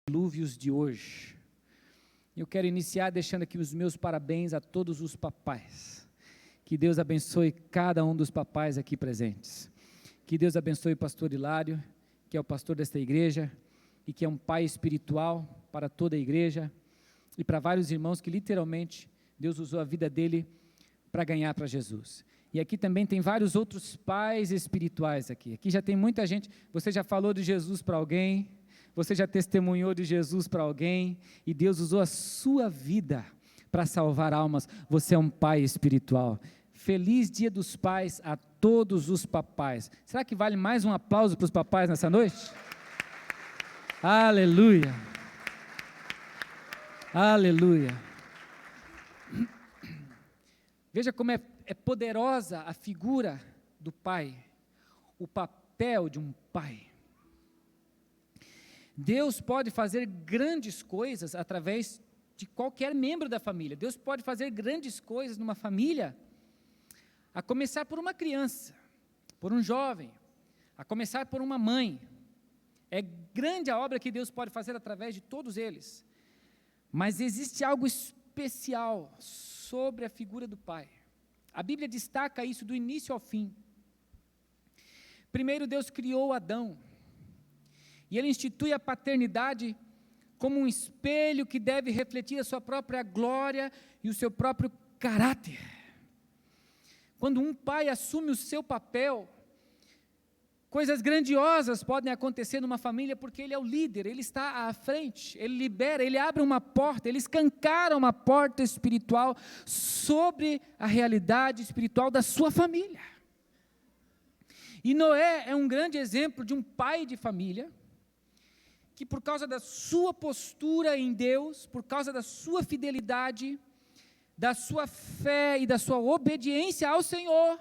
Dilúvios de hoje. Eu quero iniciar deixando aqui os meus parabéns a todos os papais. Que Deus abençoe cada um dos papais aqui presentes. Que Deus abençoe o pastor Hilário, que é o pastor desta igreja, e que é um pai espiritual para toda a igreja, e para vários irmãos que literalmente Deus usou a vida dele para ganhar para Jesus. E aqui também tem vários outros pais espirituais aqui. Aqui já tem muita gente, você já falou de Jesus para alguém, você já testemunhou de Jesus para alguém, e Deus usou a sua vida para salvar almas. Você é um pai espiritual. Feliz Dia dos Pais a todos os papais. Será que vale mais um aplauso para os papais nessa noite? Aleluia! Aleluia! Veja como é poderosa a figura do pai, o papel de um pai. Deus pode fazer grandes coisas através de qualquer membro da família. Deus pode fazer grandes coisas numa família, a começar por uma criança, por um jovem, a começar por uma mãe. É grande a obra que Deus pode fazer através de todos eles. Mas existe algo especial sobre a figura do pai. A Bíblia destaca isso do início ao fim. Primeiro Deus criou Adão, e Ele institui a paternidade como um espelho que deve refletir a sua própria glória e o seu próprio caráter. Quando um pai assume o seu papel, coisas grandiosas podem acontecer numa família, porque ele é o líder, ele está à frente, ele libera, ele abre uma porta, ele escancara uma porta espiritual sobre a realidade espiritual da sua família. E Noé é um grande exemplo de um pai de família, que por causa da sua postura em Deus, por causa da sua fidelidade, da sua fé e da sua obediência ao Senhor,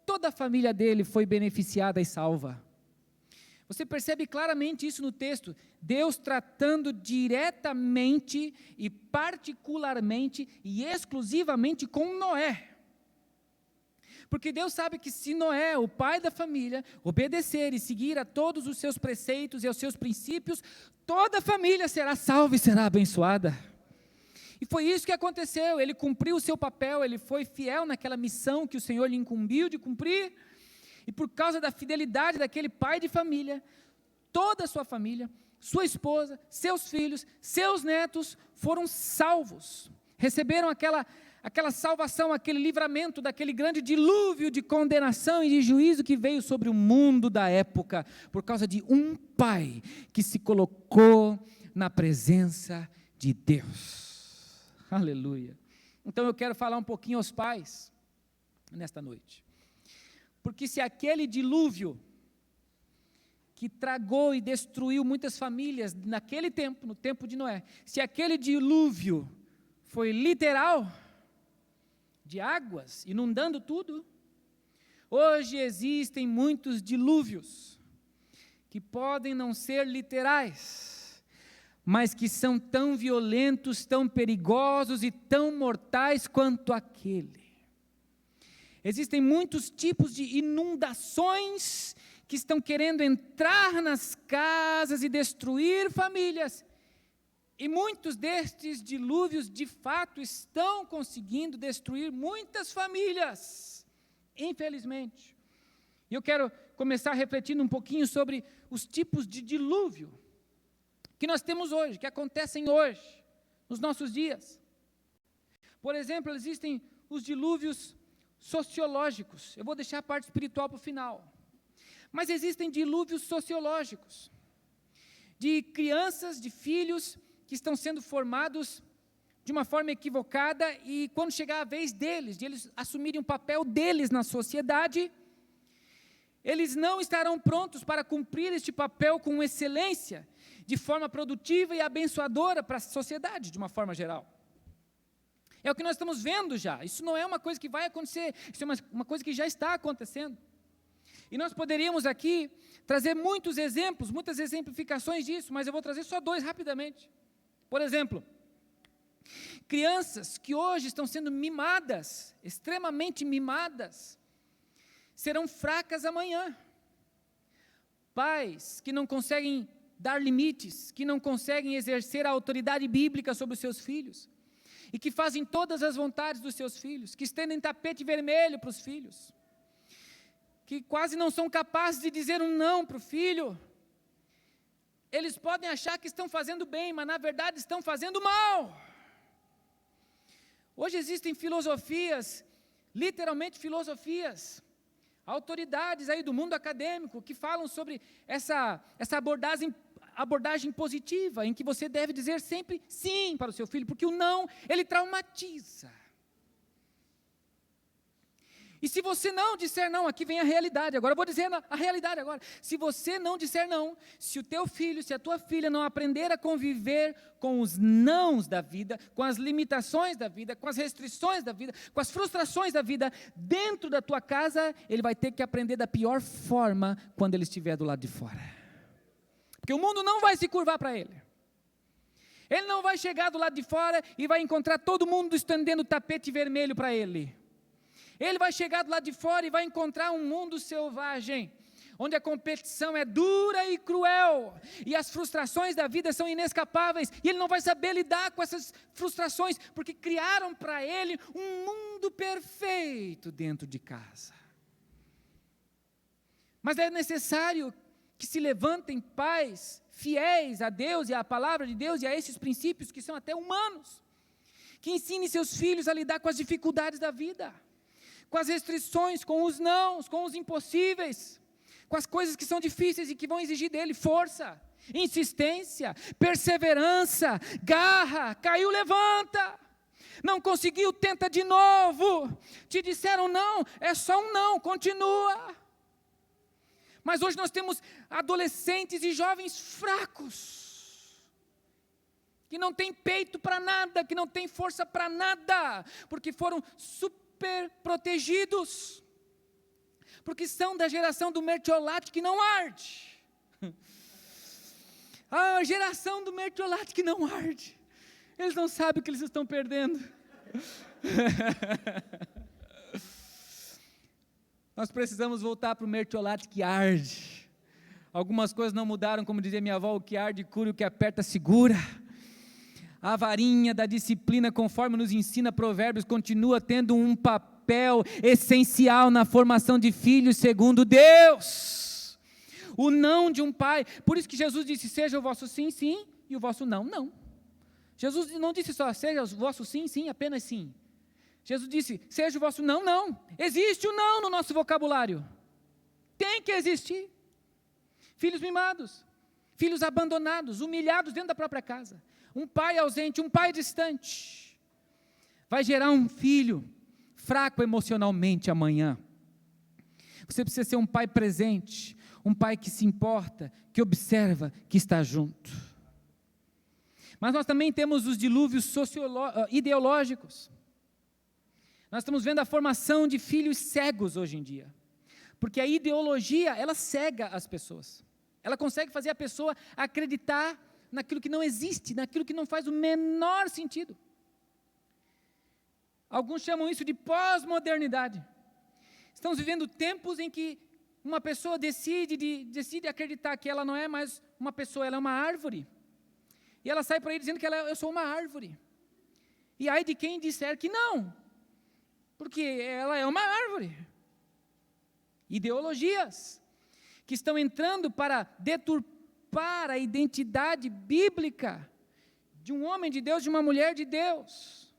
toda a família dele foi beneficiada e salva. Você percebe claramente isso no texto, Deus tratando diretamente e particularmente e exclusivamente com Noé. Porque Deus sabe que se Noé, o pai da família, obedecer e seguir a todos os seus preceitos e aos seus princípios, toda a família será salva e será abençoada. E foi isso que aconteceu, ele cumpriu o seu papel, ele foi fiel naquela missão que o Senhor lhe incumbiu de cumprir, e por causa da fidelidade daquele pai de família, toda a sua família, sua esposa, seus filhos, seus netos foram salvos, receberam aquela salvação, aquele livramento daquele grande dilúvio de condenação e de juízo que veio sobre o mundo da época, por causa de um pai que se colocou na presença de Deus. Aleluia. Então eu quero falar um pouquinho aos pais, nesta noite, porque se aquele dilúvio que tragou e destruiu muitas famílias naquele tempo, no tempo de Noé, se aquele dilúvio foi literal, de águas, inundando tudo, hoje existem muitos dilúvios, que podem não ser literais, mas que são tão violentos, tão perigosos e tão mortais quanto aquele. Existem muitos tipos de inundações, que estão querendo entrar nas casas e destruir famílias, e muitos destes dilúvios, de fato, estão conseguindo destruir muitas famílias, infelizmente. E eu quero começar refletindo um pouquinho sobre os tipos de dilúvio que nós temos hoje, que acontecem hoje, nos nossos dias. Por exemplo, existem os dilúvios sociológicos. Eu vou deixar a parte espiritual para o final. Mas existem dilúvios sociológicos, de crianças, de filhos, que estão sendo formados de uma forma equivocada, e quando chegar a vez deles, de eles assumirem o papel deles na sociedade, eles não estarão prontos para cumprir este papel com excelência, de forma produtiva e abençoadora para a sociedade, de uma forma geral. É o que nós estamos vendo já, isso não é uma coisa que vai acontecer, isso é uma coisa que já está acontecendo. E nós poderíamos aqui trazer muitos exemplos, muitas exemplificações disso, mas eu vou trazer só 2 rapidamente. Por exemplo, crianças que hoje estão sendo mimadas, extremamente mimadas, serão fracas amanhã. Pais que não conseguem dar limites, que não conseguem exercer a autoridade bíblica sobre os seus filhos, e que fazem todas as vontades dos seus filhos, que estendem tapete vermelho para os filhos, que quase não são capazes de dizer um não para o filho. Eles podem achar que estão fazendo bem, mas na verdade estão fazendo mal. Hoje existem filosofias, literalmente filosofias, autoridades aí do mundo acadêmico que falam sobre essa abordagem positiva, em que você deve dizer sempre sim para o seu filho, porque o não, ele traumatiza. E se você não disser não, aqui vem a realidade, agora eu vou dizer a realidade agora, se você não disser não, se o teu filho, se a tua filha não aprender a conviver com os nãos da vida, com as limitações da vida, com as restrições da vida, com as frustrações da vida, dentro da tua casa, ele vai ter que aprender da pior forma, quando ele estiver do lado de fora, porque o mundo não vai se curvar para ele. Ele não vai chegar do lado de fora e vai encontrar todo mundo estendendo tapete vermelho para ele. Ele vai chegar do lado de fora e vai encontrar um mundo selvagem, onde a competição é dura e cruel, e as frustrações da vida são inescapáveis, e ele não vai saber lidar com essas frustrações, porque criaram para ele um mundo perfeito dentro de casa. Mas é necessário que se levantem pais fiéis a Deus e à palavra de Deus e a esses princípios que são até humanos, que ensinem seus filhos a lidar com as dificuldades da vida, com as restrições, com os nãos, com os impossíveis, com as coisas que são difíceis e que vão exigir dele força, insistência, perseverança, garra. Caiu, levanta. Não conseguiu, tenta de novo. Te disseram não, é só um não, continua. Mas hoje nós temos adolescentes e jovens fracos, que não têm peito para nada, que não têm força para nada, porque foram super protegidos, porque são da geração do mertiolate que não arde. A geração do mertiolate que não arde. Eles não sabem o que eles estão perdendo. Nós precisamos voltar para o mertiolate que arde. Algumas coisas não mudaram, como dizia minha avó: o que arde cura, o que aperta segura. A varinha da disciplina, conforme nos ensina Provérbios, continua tendo um papel essencial na formação de filhos segundo Deus. O não de um pai, por isso que Jesus disse: seja o vosso sim, sim, e o vosso não, não. Jesus não disse só seja o vosso sim, sim, apenas sim. Jesus disse: seja o vosso não, não. Existe o não no nosso vocabulário. Tem que existir. Filhos mimados, filhos abandonados, humilhados dentro da própria casa. Um pai ausente, um pai distante, vai gerar um filho fraco emocionalmente amanhã. Você precisa ser um pai presente, um pai que se importa, que observa, que está junto. Mas nós também temos os dilúvios ideológicos. Nós estamos vendo a formação de filhos cegos hoje em dia, porque a ideologia, ela cega as pessoas. Ela consegue fazer a pessoa acreditar naquilo que não existe, naquilo que não faz o menor sentido. Alguns chamam isso de pós-modernidade. Estamos vivendo tempos em que uma pessoa decide acreditar que ela não é mais uma pessoa, ela é uma árvore. E ela sai por aí dizendo que eu sou uma árvore. E ai de quem disser que não, porque ela é uma árvore. Ideologias que estão entrando para deturpar a identidade bíblica de um homem de Deus, de uma mulher de Deus.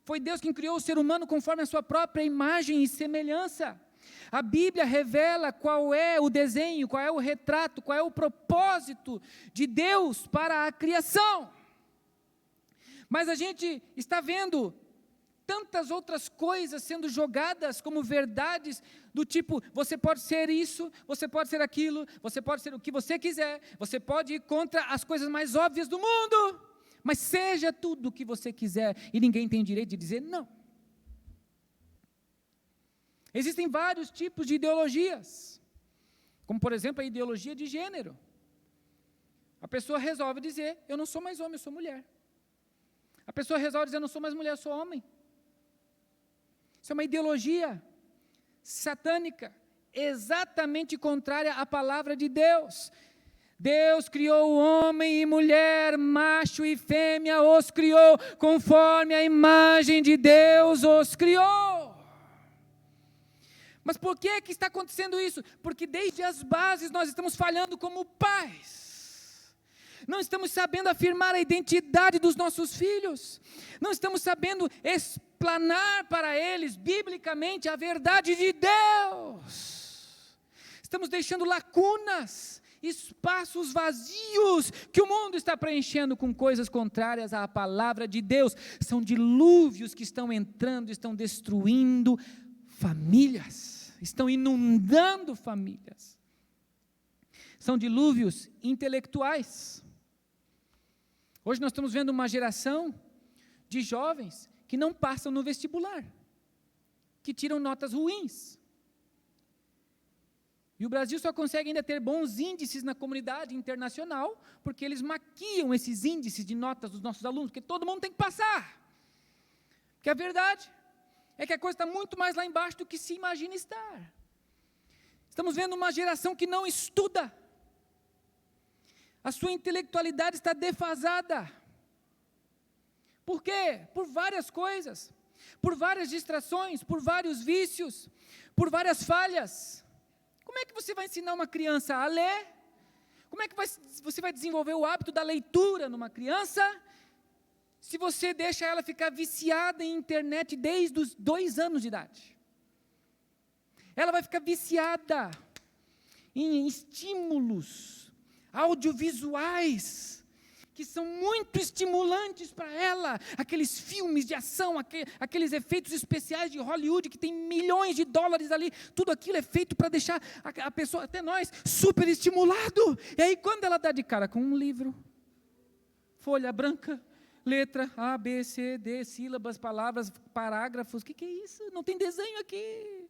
Foi Deus quem criou o ser humano conforme a sua própria imagem e semelhança. A Bíblia revela qual é o desenho, qual é o retrato, qual é o propósito de Deus para a criação. Mas a gente está vendo tantas outras coisas sendo jogadas como verdades, do tipo: você pode ser isso, você pode ser aquilo, você pode ser o que você quiser, você pode ir contra as coisas mais óbvias do mundo, mas seja tudo o que você quiser, e ninguém tem direito de dizer não. Existem vários tipos de ideologias, como por exemplo a ideologia de gênero. A pessoa resolve dizer: eu não sou mais homem, eu sou mulher. A pessoa resolve dizer: eu não sou mais mulher, eu sou homem. Isso é uma ideologia satânica, exatamente contrária à palavra de Deus. Deus criou homem e mulher, macho e fêmea os criou, conforme a imagem de Deus os criou. Mas por que está acontecendo isso? Porque desde as bases nós estamos falhando como pais. Não estamos sabendo afirmar a identidade dos nossos filhos. Não estamos sabendo explanar para eles, biblicamente, a verdade de Deus. Estamos deixando lacunas, espaços vazios, que o mundo está preenchendo com coisas contrárias à palavra de Deus. São dilúvios que estão entrando, estão destruindo famílias, estão inundando famílias. São dilúvios intelectuais. Hoje nós estamos vendo uma geração de jovens que não passam no vestibular, que tiram notas ruins. E o Brasil só consegue ainda ter bons índices na comunidade internacional, porque eles maquiam esses índices de notas dos nossos alunos, porque todo mundo tem que passar. Porque a verdade é que a coisa está muito mais lá embaixo do que se imagina estar. Estamos vendo uma geração que não estuda. A sua intelectualidade está defasada. Por quê? Por várias coisas, por várias distrações, por vários vícios, por várias falhas. Como é que você vai ensinar uma criança a ler? Como é que você vai desenvolver o hábito da leitura numa criança, se você deixa ela ficar viciada em internet desde os 2 anos de idade? Ela vai ficar viciada em estímulos audiovisuais, que são muito estimulantes para ela, aqueles filmes de ação, aqueles efeitos especiais de Hollywood, que tem milhões de dólares ali, tudo aquilo é feito para deixar a pessoa, até nós, super estimulado. E aí quando ela dá de cara com um livro, folha branca, letra A, B, C, D, sílabas, palavras, parágrafos, o que é isso? Não tem desenho aqui.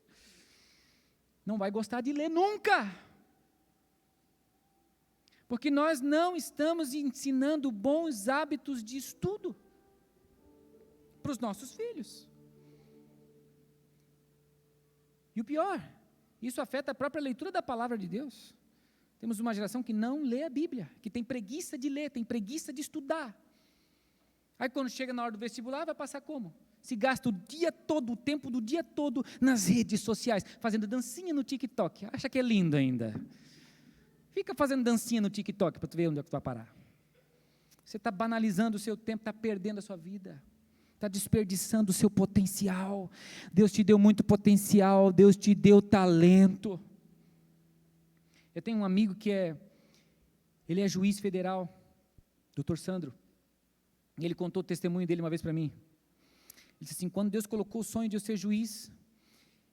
Não vai gostar de ler nunca. Porque nós não estamos ensinando bons hábitos de estudo para os nossos filhos. E o pior, isso afeta a própria leitura da palavra de Deus. Temos uma geração que não lê a Bíblia, que tem preguiça de ler, tem preguiça de estudar. Aí quando chega na hora do vestibular, vai passar como? Se gasta o dia todo, o tempo do dia todo nas redes sociais, fazendo dancinha no TikTok. Acha que é lindo ainda. Fica fazendo dancinha no TikTok para tu ver onde é que tu vai parar. Você está banalizando o seu tempo, está perdendo a sua vida, está desperdiçando o seu potencial. Deus te deu muito potencial, Deus te deu talento. Eu tenho um amigo que ele é juiz federal, Dr. Sandro, e ele contou o testemunho dele uma vez para mim. Ele disse assim: quando Deus colocou o sonho de eu ser juiz,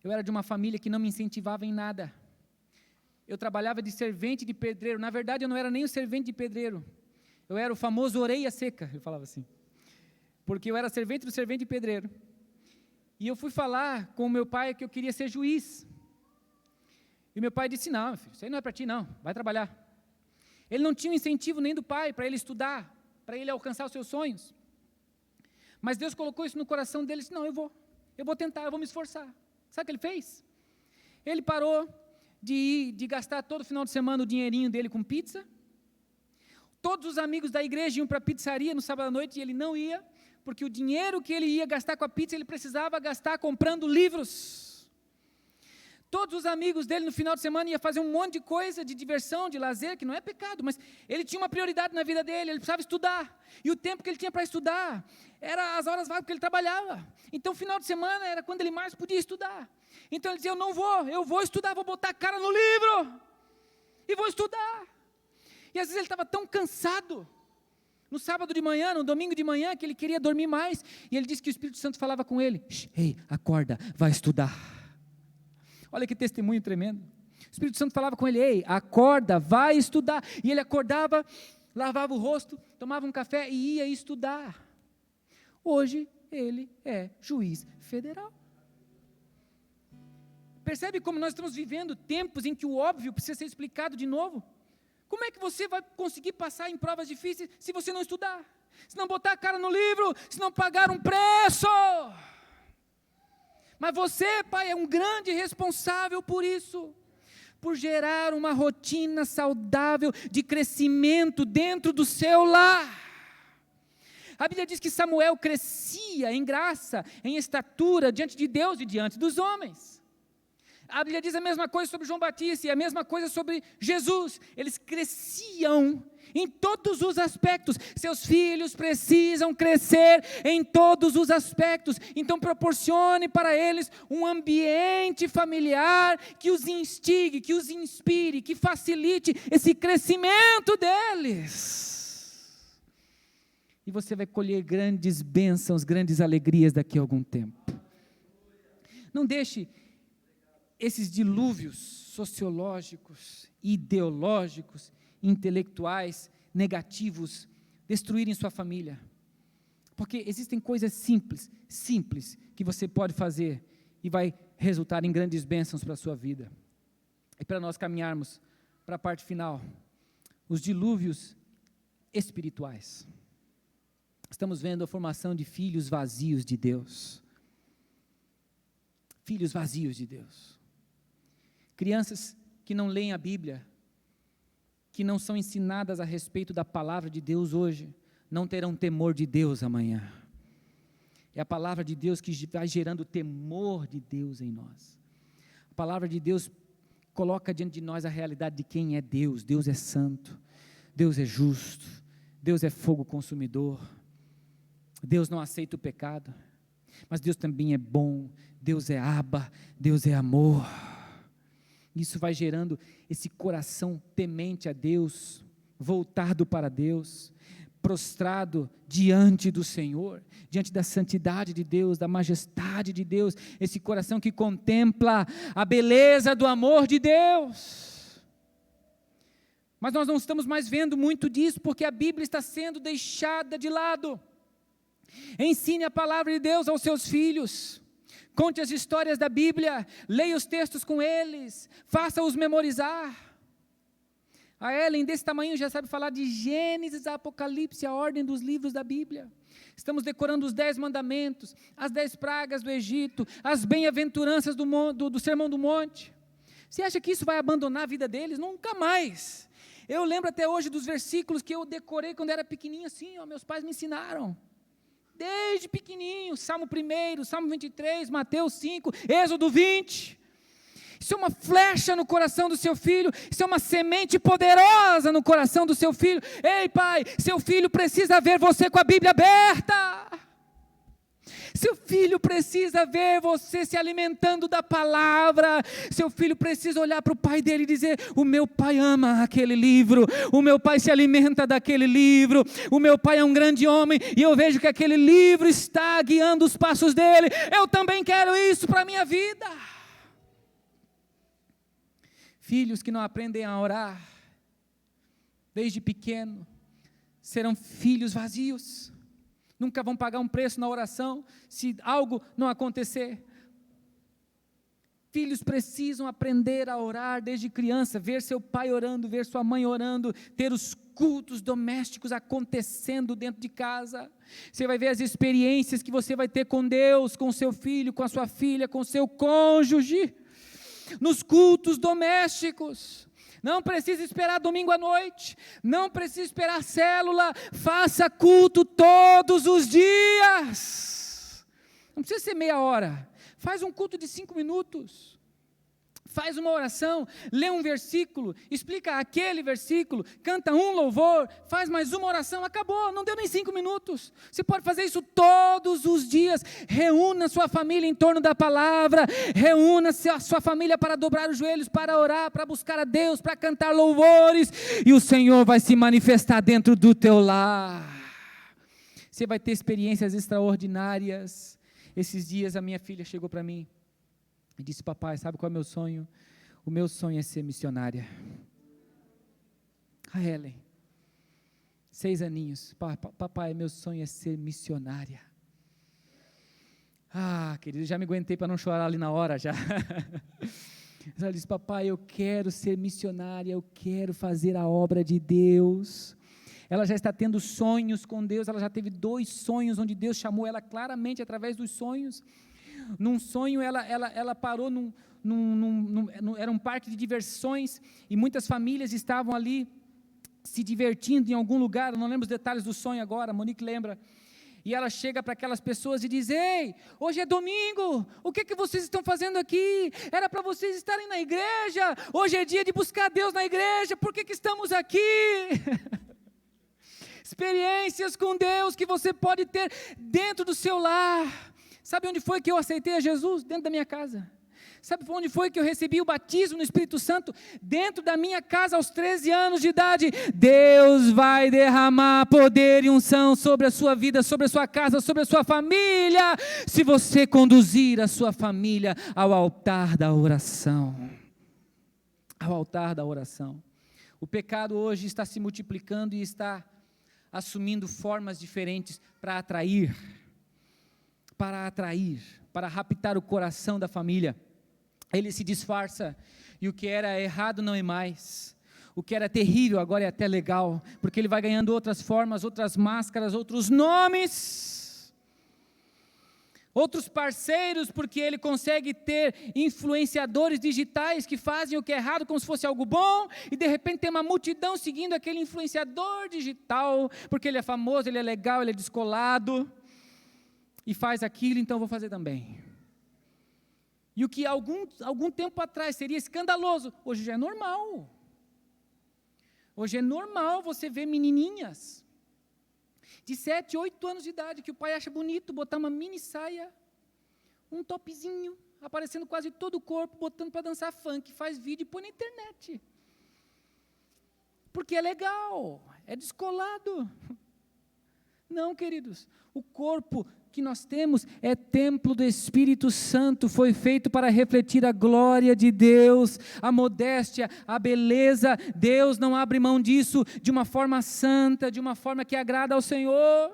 eu era de uma família que não me incentivava em nada. Eu trabalhava de servente de pedreiro. Na verdade, eu não era nem o servente de pedreiro. Eu era o famoso orelha seca, eu falava assim. Porque eu era servente do servente de pedreiro. E eu fui falar com o meu pai que eu queria ser juiz. E meu pai disse: não, filho, isso aí não é para ti não, vai trabalhar. Ele não tinha um incentivo nem do pai para ele estudar, para ele alcançar os seus sonhos. Mas Deus colocou isso no coração dele e disse: não, eu vou tentar, eu vou me esforçar. Sabe o que ele fez? Ele parou de gastar todo final de semana o dinheirinho dele com pizza. Todos os amigos da igreja iam para a pizzaria no sábado à noite e ele não ia, porque o dinheiro que ele ia gastar com a pizza, ele precisava gastar comprando livros. Todos os amigos dele no final de semana iam fazer um monte de coisa, de diversão, de lazer, que não é pecado, mas ele tinha uma prioridade na vida dele, ele precisava estudar, e o tempo que ele tinha para estudar, era as horas vagas que ele trabalhava. Então final de semana era quando ele mais podia estudar. Então ele dizia: eu vou estudar, vou botar a cara no livro, e vou estudar. E às vezes ele estava tão cansado, no sábado de manhã, no domingo de manhã, que ele queria dormir mais, e ele disse que o Espírito Santo falava com ele: ei, acorda, vai estudar. Olha que testemunho tremendo. O Espírito Santo falava com ele: ei, acorda, vai estudar. E ele acordava, lavava o rosto, tomava um café e ia estudar. Hoje ele é juiz federal. Percebe como nós estamos vivendo tempos em que o óbvio precisa ser explicado de novo? Como é que você vai conseguir passar em provas difíceis se você não estudar? Se não botar a cara no livro, se não pagar um preço? Mas você, pai, é um grande responsável por isso. por gerar uma rotina saudável de crescimento dentro do seu lar. A Bíblia diz que Samuel crescia em graça, em estatura diante de Deus e diante dos homens. A Bíblia diz a mesma coisa sobre João Batista e a mesma coisa sobre Jesus. Eles cresciam em todos os aspectos. Seus filhos precisam crescer em todos os aspectos. Então proporcione para eles um ambiente familiar que os instigue, que os inspire, que facilite esse crescimento deles. E você vai colher grandes bênçãos, grandes alegrias daqui a algum tempo. Não deixe esses dilúvios sociológicos, ideológicos, intelectuais, negativos, destruírem sua família. Porque existem coisas simples, que você pode fazer e vai resultar em grandes bênçãos para a sua vida. E para nós caminharmos para a parte final, os dilúvios espirituais. Estamos vendo a formação de filhos vazios de Deus. Filhos vazios de Deus. Crianças que não leem a Bíblia, que não são ensinadas a respeito da palavra de Deus hoje, não terão temor de Deus amanhã. É a palavra de Deus que vai gerando temor de Deus em nós. A palavra de Deus coloca diante de nós a realidade de quem é Deus. Deus é santo, Deus é justo, Deus é fogo consumidor, Deus não aceita o pecado, mas Deus também é bom, Deus é Abba, Deus é amor. Isso vai gerando esse coração temente a Deus, voltado para Deus, prostrado diante do Senhor, diante da santidade de Deus, da majestade de Deus, esse coração que contempla a beleza do amor de Deus. Mas nós não estamos mais vendo muito disso, porque a Bíblia está sendo deixada de lado. Ensine a palavra de Deus aos seus filhos. Conte as histórias da Bíblia, leia os textos com eles, faça-os memorizar. A Ellen, desse tamanho, já sabe falar de Gênesis a Apocalipse, a ordem dos livros da Bíblia. Estamos decorando os 10 mandamentos, as 10 pragas do Egito, as bem-aventuranças do Sermão do Monte. Você acha que isso vai abandonar a vida deles? Nunca mais. Eu lembro até hoje dos versículos que eu decorei quando era pequenininho assim, meus pais me ensinaram. Desde pequenininho, Salmo 1, Salmo 23, Mateus 5, Êxodo 20. Isso é uma flecha no coração do seu filho, isso é uma semente poderosa no coração do seu filho. Ei, pai, seu filho precisa ver você com a Bíblia aberta. Seu filho precisa ver você se alimentando da palavra. Seu filho precisa olhar para o pai dele e dizer: o meu pai ama aquele livro, o meu pai se alimenta daquele livro, o meu pai é um grande homem e eu vejo que aquele livro está guiando os passos dele. Eu também quero isso para a minha vida. Filhos que não aprendem a orar desde pequeno serão filhos vazios. Nunca vão pagar um preço na oração se algo não acontecer. Filhos precisam aprender a orar desde criança, ver seu pai orando, ver sua mãe orando, ter os cultos domésticos acontecendo dentro de casa. Você vai ver as experiências que você vai ter com Deus, com seu filho, com a sua filha, com seu cônjuge, nos cultos domésticos. Não precisa esperar domingo à noite, não precisa esperar célula, faça culto todos os dias. Não precisa ser meia hora, faz um culto de 5 minutos. Faz uma oração, lê um versículo, explica aquele versículo, canta um louvor, faz mais uma oração, acabou, não deu nem 5 minutos. Você pode fazer isso todos os dias. Reúna sua família em torno da palavra, reúna a sua família para dobrar os joelhos, para orar, para buscar a Deus, para cantar louvores, e o Senhor vai se manifestar dentro do teu lar. Você vai ter experiências extraordinárias. Esses dias a minha filha chegou para mim e disse: papai, sabe qual é o meu sonho? O meu sonho é ser missionária. A Ellen, 6 aninhos, papai, meu sonho é ser missionária. Ah, querido, já me aguentei para não chorar ali na hora já. Ela disse: papai, eu quero ser missionária, eu quero fazer a obra de Deus. Ela já está tendo sonhos com Deus, ela já teve 2 sonhos onde Deus chamou ela claramente através dos sonhos. Num sonho ela parou era um parque de diversões, e muitas famílias estavam ali se divertindo em algum lugar, eu não lembro os detalhes do sonho agora, a Monique lembra, e ela chega para aquelas pessoas e diz: ei, hoje é domingo, o que vocês estão fazendo aqui? Era para vocês estarem na igreja, hoje é dia de buscar Deus na igreja, por que estamos aqui? Experiências com Deus que você pode ter dentro do seu lar. Sabe onde foi que eu aceitei a Jesus? Dentro da minha casa. Sabe onde foi que eu recebi o batismo no Espírito Santo? Dentro da minha casa aos 13 anos de idade. Deus vai derramar poder e unção sobre a sua vida, sobre a sua casa, sobre a sua família, se você conduzir a sua família ao altar da oração. Ao altar da oração. O pecado hoje está se multiplicando e está assumindo formas diferentes para atrair, para raptar o coração da família. Ele se disfarça, e o que era errado não é mais, o que era terrível agora é até legal, porque ele vai ganhando outras formas, outras máscaras, outros nomes, outros parceiros, porque ele consegue ter influenciadores digitais que fazem o que é errado como se fosse algo bom, e de repente tem uma multidão seguindo aquele influenciador digital, porque ele é famoso, ele é legal, ele é descolado, e faz aquilo, então vou fazer também. E o que algum tempo atrás seria escandaloso, hoje já é normal. Hoje é normal você ver menininhas de 7, 8 anos de idade, que o pai acha bonito, botar uma mini saia, um topzinho, aparecendo quase todo o corpo, botando para dançar funk, faz vídeo e põe na internet. Porque é legal, é descolado. Não, queridos, o corpo que nós temos é templo do Espírito Santo, foi feito para refletir a glória de Deus, a modéstia, a beleza. Deus não abre mão disso de uma forma santa, de uma forma que agrada ao Senhor.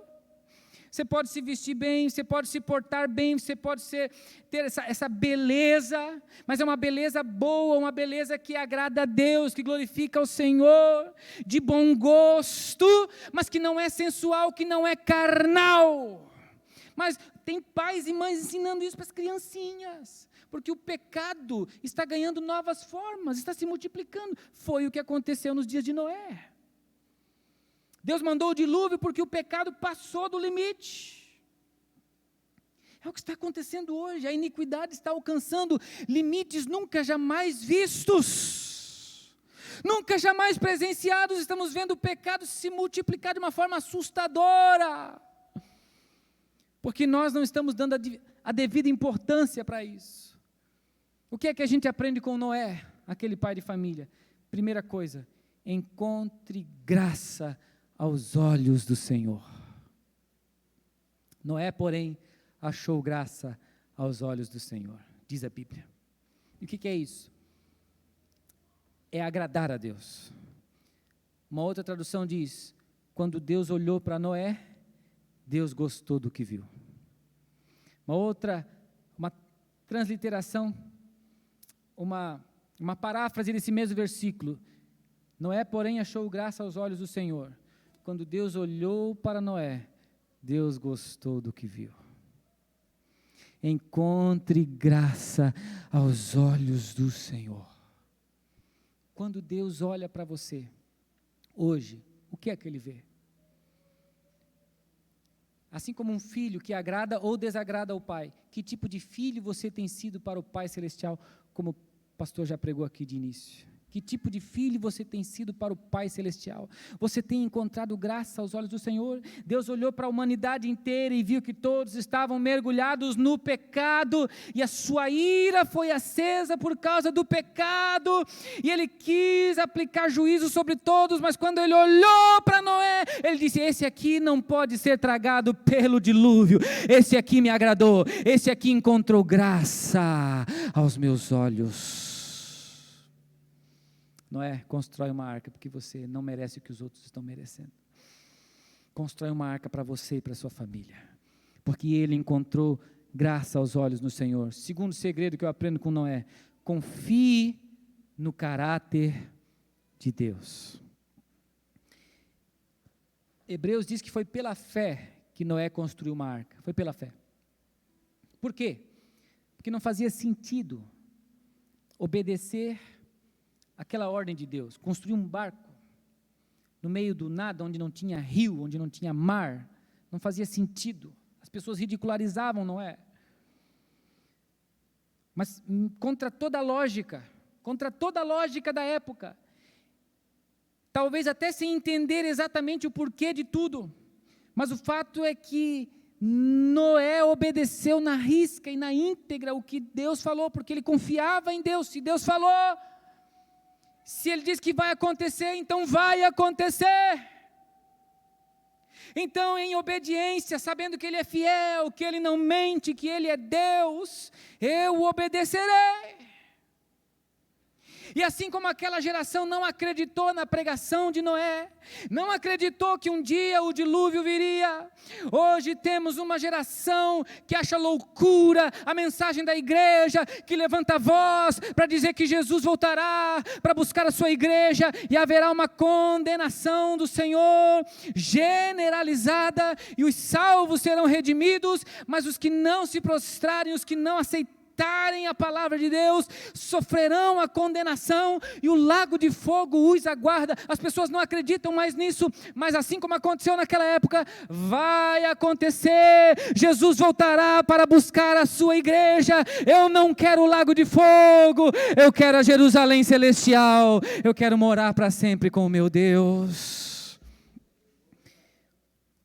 Você pode se vestir bem, você pode se portar bem, você pode ter essa beleza, mas é uma beleza boa, uma beleza que agrada a Deus, que glorifica ao Senhor, de bom gosto, mas que não é sensual, que não é carnal. Mas tem pais e mães ensinando isso para as criancinhas, porque o pecado está ganhando novas formas, está se multiplicando. Foi o que aconteceu nos dias de Noé. Deus mandou o dilúvio porque o pecado passou do limite. É o que está acontecendo hoje, a iniquidade está alcançando limites nunca jamais vistos, nunca jamais presenciados. Estamos vendo o pecado se multiplicar de uma forma assustadora, porque nós não estamos dando a devida importância para isso. O que é que a gente aprende com Noé, aquele pai de família? Primeira coisa, encontre graça aos olhos do Senhor. Noé, porém, achou graça aos olhos do Senhor, diz a Bíblia. E o que é isso? É agradar a Deus. Uma outra tradução diz, quando Deus olhou para Noé, Deus gostou do que viu. Uma transliteração, uma paráfrase desse mesmo versículo. Noé, porém, achou graça aos olhos do Senhor. Quando Deus olhou para Noé, Deus gostou do que viu. Encontre graça aos olhos do Senhor. Quando Deus olha para você, hoje, o que é que Ele vê? Assim como um filho que agrada ou desagrada ao pai, que tipo de filho você tem sido para o Pai Celestial, como o pastor já pregou aqui de início? Que tipo de filho você tem sido para o Pai Celestial? Você tem encontrado graça aos olhos do Senhor? Deus olhou para a humanidade inteira e viu que todos estavam mergulhados no pecado, e a sua ira foi acesa por causa do pecado, e Ele quis aplicar juízo sobre todos, mas quando Ele olhou para Noé, Ele disse, esse aqui não pode ser tragado pelo dilúvio, esse aqui me agradou, esse aqui encontrou graça aos meus olhos. Noé, constrói uma arca, porque você não merece o que os outros estão merecendo. Constrói uma arca para você e para a sua família, porque ele encontrou graça aos olhos do Senhor. Segundo segredo que eu aprendo com Noé, confie no caráter de Deus. Hebreus diz que foi pela fé que Noé construiu uma arca, foi pela fé. Por quê? Porque não fazia sentido obedecer aquela ordem de Deus, construir um barco no meio do nada, onde não tinha rio, onde não tinha mar, não fazia sentido, as pessoas ridicularizavam Noé, mas contra toda a lógica da época, talvez até sem entender exatamente o porquê de tudo, mas o fato é que Noé obedeceu na risca e na íntegra o que Deus falou, porque ele confiava em Deus. Se Deus falou, se Ele diz que vai acontecer, então vai acontecer. Então, em obediência, sabendo que Ele é fiel, que Ele não mente, que Ele é Deus, eu obedecerei. E assim como aquela geração não acreditou na pregação de Noé, não acreditou que um dia o dilúvio viria, hoje temos uma geração que acha loucura a mensagem da igreja, que levanta a voz para dizer que Jesus voltará para buscar a sua igreja e haverá uma condenação do Senhor generalizada e os salvos serão redimidos, mas os que não se prostrarem, os que não aceitarem a palavra de Deus, sofrerão a condenação e o lago de fogo os aguarda. As pessoas não acreditam mais nisso, mas assim como aconteceu naquela época, vai acontecer. Jesus voltará para buscar a sua igreja. Eu não quero o lago de fogo, eu quero a Jerusalém celestial, eu quero morar para sempre com o meu Deus.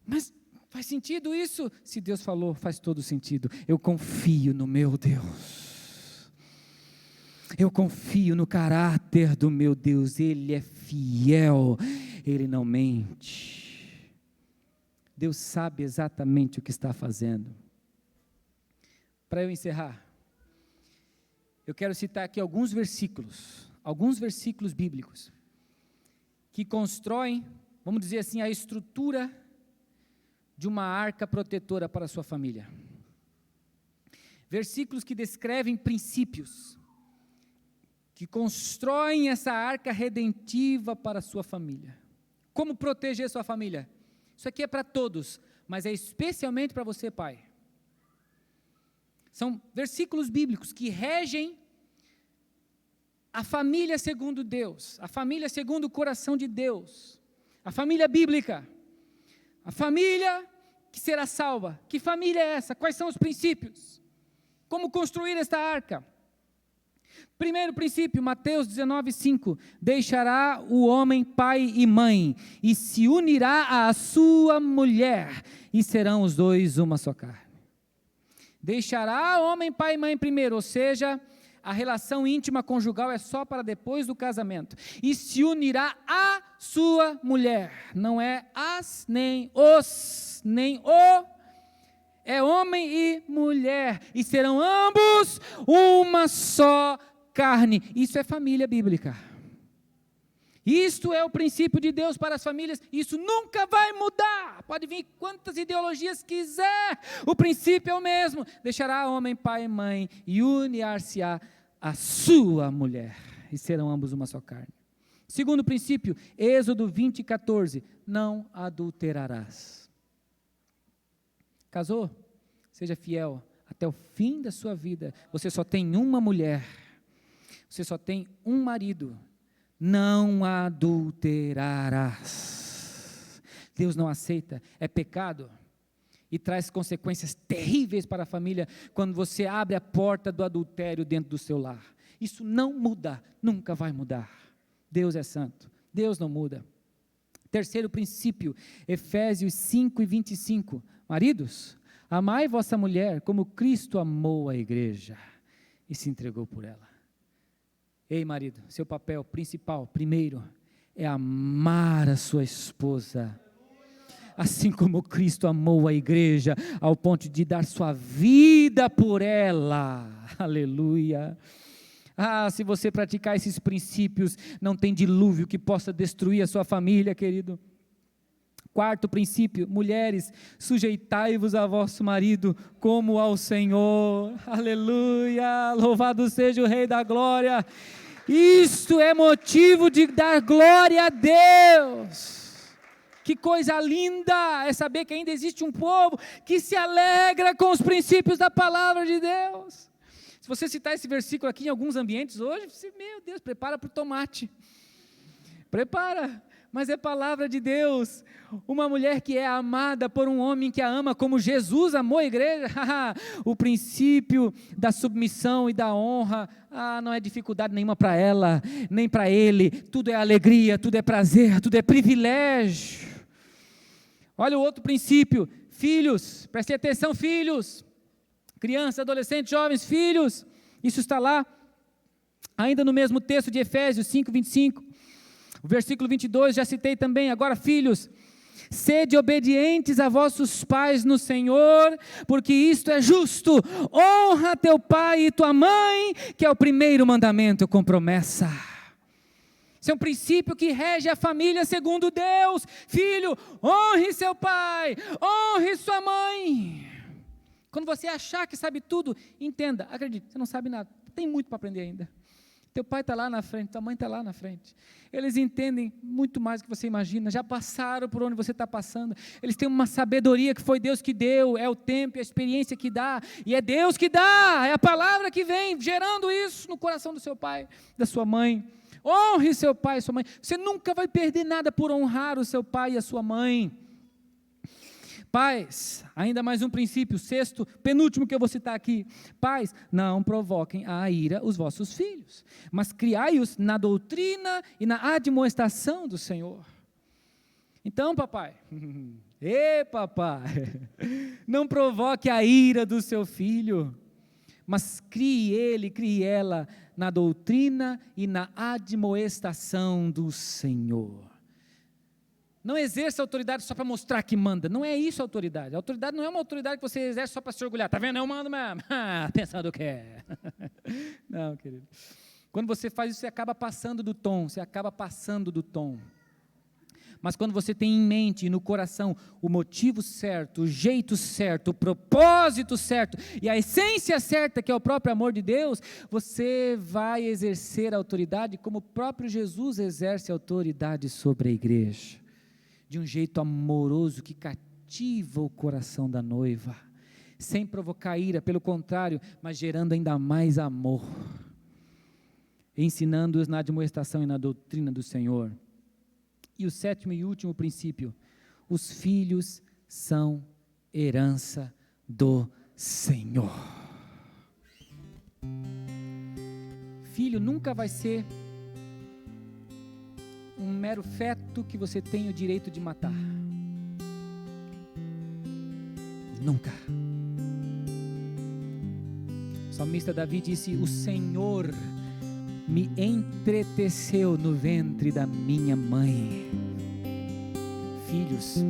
Mas faz sentido isso? Se Deus falou, faz todo sentido. Eu confio no meu Deus. Eu confio no caráter do meu Deus. Ele é fiel. Ele não mente. Deus sabe exatamente o que está fazendo. Para eu encerrar, eu quero citar aqui alguns versículos bíblicos, que constroem, vamos dizer assim, a estrutura de uma arca protetora para a sua família. Versículos que descrevem princípios, que constroem essa arca redentiva para a sua família. Como proteger sua família? Isso aqui é para todos, mas é especialmente para você, pai. São versículos bíblicos que regem a família segundo Deus, a família segundo o coração de Deus, a família bíblica. A família que será salva. Que família é essa? Quais são os princípios? Como construir esta arca? Primeiro princípio, Mateus 19:5. Deixará o homem pai e mãe, e se unirá à sua mulher, e serão os dois uma só carne. Deixará o homem pai e mãe primeiro, ou seja, a relação íntima conjugal é só para depois do casamento. E se unirá à sua mulher. Não é as, nem os, nem o. É homem e mulher. E serão ambos uma só carne. Isso é família bíblica. Isto é o princípio de Deus para as famílias. Isso nunca vai mudar. Pode vir quantas ideologias quiser. O princípio é o mesmo. Deixará homem pai e mãe e unir-se-á a sua mulher, e serão ambos uma só carne. Segundo princípio, Êxodo 20:14, não adulterarás. Casou? Seja fiel até o fim da sua vida. Você só tem uma mulher, você só tem um marido, não adulterarás. Deus não aceita, é pecado. E traz consequências terríveis para a família, quando você abre a porta do adultério dentro do seu lar. Isso não muda, nunca vai mudar. Deus é santo, Deus não muda. Terceiro princípio, Efésios 5:25. Maridos, amai vossa mulher como Cristo amou a igreja e se entregou por ela. Ei, marido, seu papel principal, primeiro, é amar a sua esposa, assim como Cristo amou a igreja, ao ponto de dar sua vida por ela. Aleluia. Se você praticar esses princípios, não tem dilúvio que possa destruir a sua família, querido. Quarto princípio, mulheres, sujeitai-vos a vosso marido como ao Senhor. Aleluia. Louvado seja o Rei da Glória. Isto é motivo de dar glória a Deus. Que coisa linda é saber que ainda existe um povo que se alegra com os princípios da palavra de Deus. Se você citar esse versículo aqui em alguns ambientes hoje, você, meu Deus, prepara para o tomate. Prepara, mas é palavra de Deus. Uma mulher que é amada por um homem que a ama como Jesus amou a igreja. O princípio da submissão e da honra, não é dificuldade nenhuma para ela, nem para ele. Tudo é alegria, tudo é prazer, tudo é privilégio. Olha o outro princípio, filhos, prestem atenção, filhos. Crianças, adolescentes, jovens, filhos. Isso está lá, ainda no mesmo texto de Efésios 5:25. O versículo 22, já citei também. Agora, filhos, sede obedientes a vossos pais no Senhor, porque isto é justo. Honra teu pai e tua mãe, que é o primeiro mandamento com promessa. Esse é um princípio que rege a família segundo Deus. Filho, honre seu pai, honre sua mãe. Quando você achar que sabe tudo, entenda, acredite, você não sabe nada, tem muito para aprender ainda. Teu pai está lá na frente, tua mãe está lá na frente. Eles entendem muito mais do que você imagina, já passaram por onde você está passando. Eles têm uma sabedoria que foi Deus que deu, é o tempo e a experiência que dá, e é Deus que dá, é a palavra que vem gerando isso no coração do seu pai, da sua mãe. Honre seu pai e sua mãe. Você nunca vai perder nada por honrar o seu pai e a sua mãe. Pais, ainda mais um princípio, sexto, penúltimo que eu vou citar aqui. Pais, não provoquem a ira os vossos filhos, mas criai-os na doutrina e na admoestação do Senhor. Então, papai, papai, não provoque a ira do seu filho, mas crie ele, crie ela na doutrina e na admoestação do Senhor. Não exerça autoridade só para mostrar que manda. Não é isso a autoridade. A autoridade não é uma autoridade que você exerce só para se orgulhar. Está vendo? Eu mando mesmo. Pensando o quê? Não, querido. Quando você faz isso, você acaba passando do tom. Mas quando você tem em mente e no coração o motivo certo, o jeito certo, o propósito certo e a essência certa, que é o próprio amor de Deus, você vai exercer a autoridade como o próprio Jesus exerce a autoridade sobre a igreja. De um jeito amoroso que cativa o coração da noiva, sem provocar ira, pelo contrário, mas gerando ainda mais amor, ensinando-os na admoestação e na doutrina do Senhor. E o sétimo e último princípio, os filhos são herança do Senhor. Filho nunca vai ser um mero feto que você tem o direito de matar. Nunca. O salmista Davi disse: o Senhor me entreteceu no ventre da minha mãe. Filhos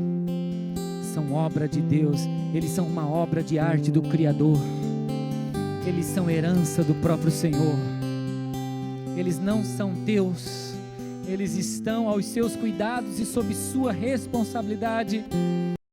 são obra de Deus, eles são uma obra de arte do Criador, eles são herança do próprio Senhor, eles não são Deus, eles estão aos seus cuidados e sob sua responsabilidade.